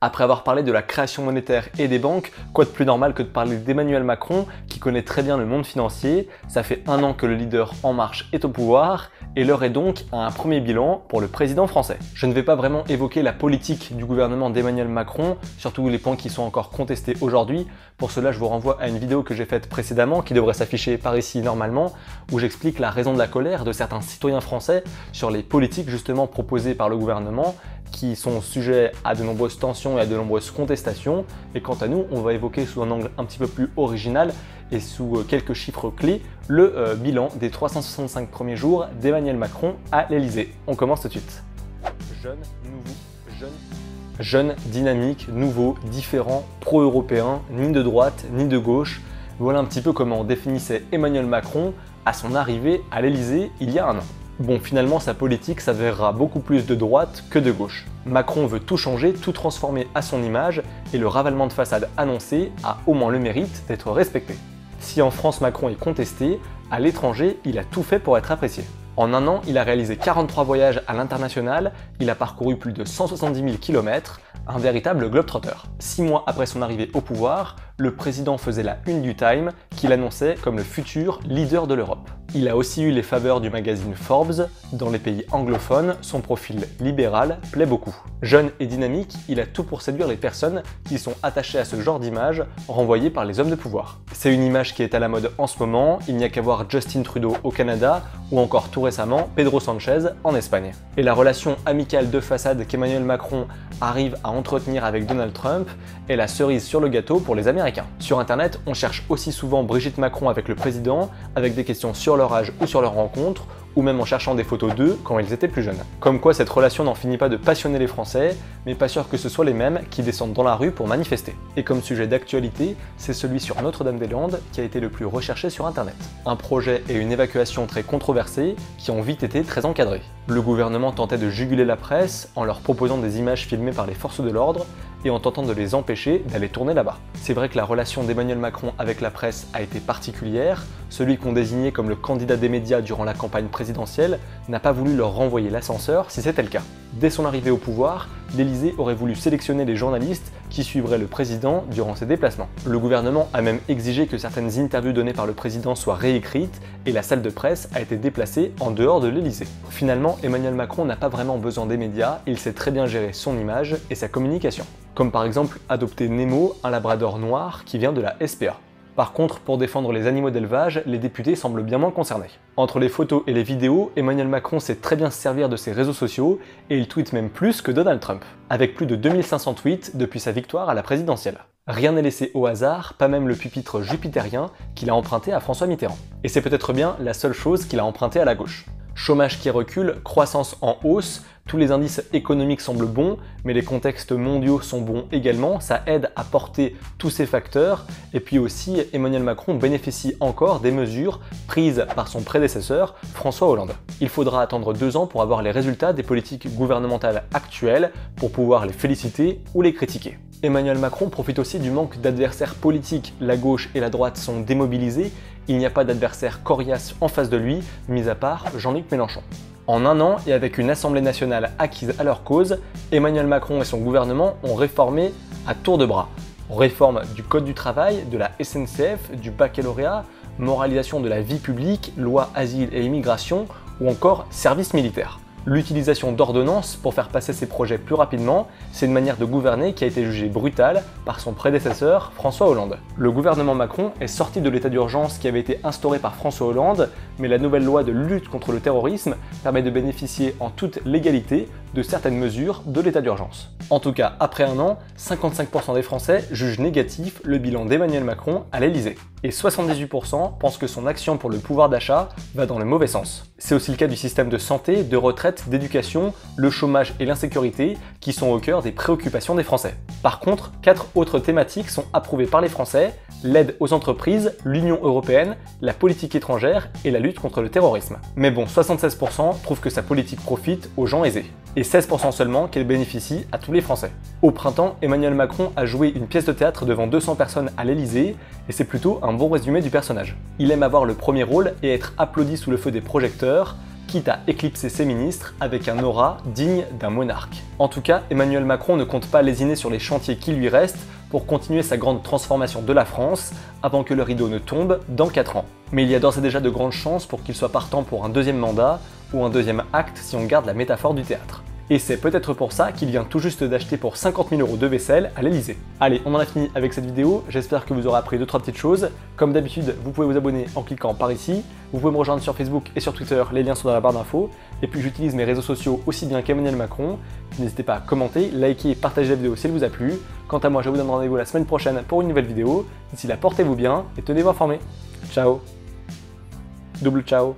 Après avoir parlé de la création monétaire et des banques, quoi de plus normal que de parler d'Emmanuel Macron, qui connaît très bien le monde financier. Ça fait un an que le leader En Marche est au pouvoir, et l'heure est donc à un premier bilan pour le président français. Je ne vais pas vraiment évoquer la politique du gouvernement d'Emmanuel Macron, surtout les points qui sont encore contestés aujourd'hui. Pour cela, je vous renvoie à une vidéo que j'ai faite précédemment, qui devrait s'afficher par ici normalement, où j'explique la raison de la colère de certains citoyens français sur les politiques justement proposées par le gouvernement, qui sont sujets à de nombreuses tensions et à de nombreuses contestations. Et quant à nous, on va évoquer sous un angle un petit peu plus original et sous quelques chiffres clés le bilan des 365 premiers jours d'Emmanuel Macron à l'Elysée. On commence tout de suite. Jeune, dynamique, nouveau, différent, pro-européen, ni de droite ni de gauche. Voilà un petit peu comment on définissait Emmanuel Macron à son arrivée à l'Elysée il y a un an. Bon, finalement, sa politique s'avérera beaucoup plus de droite que de gauche. Macron veut tout changer, tout transformer à son image, et le ravalement de façade annoncé a au moins le mérite d'être respecté. Si en France Macron est contesté, à l'étranger, il a tout fait pour être apprécié. En un an, il a réalisé 43 voyages à l'international, il a parcouru plus de 170 000 km, un véritable globetrotter. 6 mois après son arrivée au pouvoir, le président faisait la une du Time, qu'il annonçait comme le futur leader de l'Europe. Il a aussi eu les faveurs du magazine Forbes. Dans les pays anglophones, son profil libéral plaît beaucoup. Jeune et dynamique, il a tout pour séduire les personnes qui sont attachées à ce genre d'image renvoyée par les hommes de pouvoir. C'est une image qui est à la mode en ce moment, il n'y a qu'à voir Justin Trudeau au Canada ou encore tout récemment Pedro Sanchez en Espagne. Et la relation amicale de façade qu'Emmanuel Macron arrive à entretenir avec Donald Trump est la cerise sur le gâteau pour les Américains. Sur internet, on cherche aussi souvent Brigitte Macron avec le président, avec des questions sur leur âge ou sur leur rencontre, ou même en cherchant des photos d'eux quand ils étaient plus jeunes. Comme quoi cette relation n'en finit pas de passionner les Français, mais pas sûr que ce soit les mêmes qui descendent dans la rue pour manifester. Et comme sujet d'actualité, c'est celui sur Notre-Dame-des-Landes qui a été le plus recherché sur internet. Un projet et une évacuation très controversés qui ont vite été très encadrés. Le gouvernement tentait de juguler la presse en leur proposant des images filmées par les forces de l'ordre et en tentant de les empêcher d'aller tourner là-bas. C'est vrai que la relation d'Emmanuel Macron avec la presse a été particulière. Celui qu'on désignait comme le candidat des médias durant la campagne présidentielle n'a pas voulu leur renvoyer l'ascenseur si c'était le cas. Dès son arrivée au pouvoir, l'Elysée aurait voulu sélectionner les journalistes qui suivraient le président durant ses déplacements. Le gouvernement a même exigé que certaines interviews données par le président soient réécrites et la salle de presse a été déplacée en dehors de l'Elysée. Finalement, Emmanuel Macron n'a pas vraiment besoin des médias, il sait très bien gérer son image et sa communication. Comme par exemple adopter Nemo, un labrador noir qui vient de la SPA. Par contre, pour défendre les animaux d'élevage, les députés semblent bien moins concernés. Entre les photos et les vidéos, Emmanuel Macron sait très bien se servir de ses réseaux sociaux et il tweete même plus que Donald Trump, avec plus de 2500 tweets depuis sa victoire à la présidentielle. Rien n'est laissé au hasard, pas même le pupitre jupitérien qu'il a emprunté à François Mitterrand. Et c'est peut-être bien la seule chose qu'il a emprunté à la gauche. Chômage qui recule, croissance en hausse, tous les indices économiques semblent bons, mais les contextes mondiaux sont bons également, ça aide à porter tous ces facteurs, et puis aussi Emmanuel Macron bénéficie encore des mesures prises par son prédécesseur François Hollande. Il faudra attendre 2 ans pour avoir les résultats des politiques gouvernementales actuelles pour pouvoir les féliciter ou les critiquer. Emmanuel Macron profite aussi du manque d'adversaires politiques, la gauche et la droite sont démobilisés, il n'y a pas d'adversaire coriace en face de lui, mis à part Jean-Luc Mélenchon. En un an et avec une Assemblée nationale acquise à leur cause, Emmanuel Macron et son gouvernement ont réformé à tour de bras. Réforme du Code du travail, de la SNCF, du baccalauréat, moralisation de la vie publique, loi asile et immigration ou encore service militaire. L'utilisation d'ordonnances pour faire passer ses projets plus rapidement, c'est une manière de gouverner qui a été jugée brutale par son prédécesseur François Hollande. Le gouvernement Macron est sorti de l'état d'urgence qui avait été instauré par François Hollande, mais la nouvelle loi de lutte contre le terrorisme permet de bénéficier en toute légalité de certaines mesures de l'état d'urgence. En tout cas, après un an, 55% des Français jugent négatif le bilan d'Emmanuel Macron à l'Elysée. Et 78% pensent que son action pour le pouvoir d'achat va dans le mauvais sens. C'est aussi le cas du système de santé, de retraite, d'éducation, le chômage et l'insécurité qui sont au cœur des préoccupations des Français. Par contre, 4 autres thématiques sont approuvées par les Français: l'aide aux entreprises, l'Union européenne, la politique étrangère et la lutte contre le terrorisme. Mais bon, 76% trouvent que sa politique profite aux gens aisés. Et 16% seulement qu'elle bénéficie à tous les Français. Au printemps, Emmanuel Macron a joué une pièce de théâtre devant 200 personnes à l'Elysée, et c'est plutôt un bon résumé du personnage. Il aime avoir le premier rôle et être applaudi sous le feu des projecteurs, quitte à éclipser ses ministres avec un aura digne d'un monarque. En tout cas, Emmanuel Macron ne compte pas lésiner sur les chantiers qui lui restent pour continuer sa grande transformation de la France avant que le rideau ne tombe dans 4 ans. Mais il y a d'ores et déjà de grandes chances pour qu'il soit partant pour un deuxième mandat ou un deuxième acte si on garde la métaphore du théâtre. Et c'est peut-être pour ça qu'il vient tout juste d'acheter pour 50 000 € de vaisselle à l'Elysée. Allez, on en a fini avec cette vidéo, j'espère que vous aurez appris 2-3 petites choses. Comme d'habitude, vous pouvez vous abonner en cliquant par ici, vous pouvez me rejoindre sur Facebook et sur Twitter, les liens sont dans la barre d'infos. Et puis j'utilise mes réseaux sociaux aussi bien qu'Emmanuel Macron. N'hésitez pas à commenter, liker et partager la vidéo si elle vous a plu. Quant à moi, je vous donne rendez-vous la semaine prochaine pour une nouvelle vidéo. D'ici là, portez-vous bien et tenez-vous informés. Ciao. Double ciao.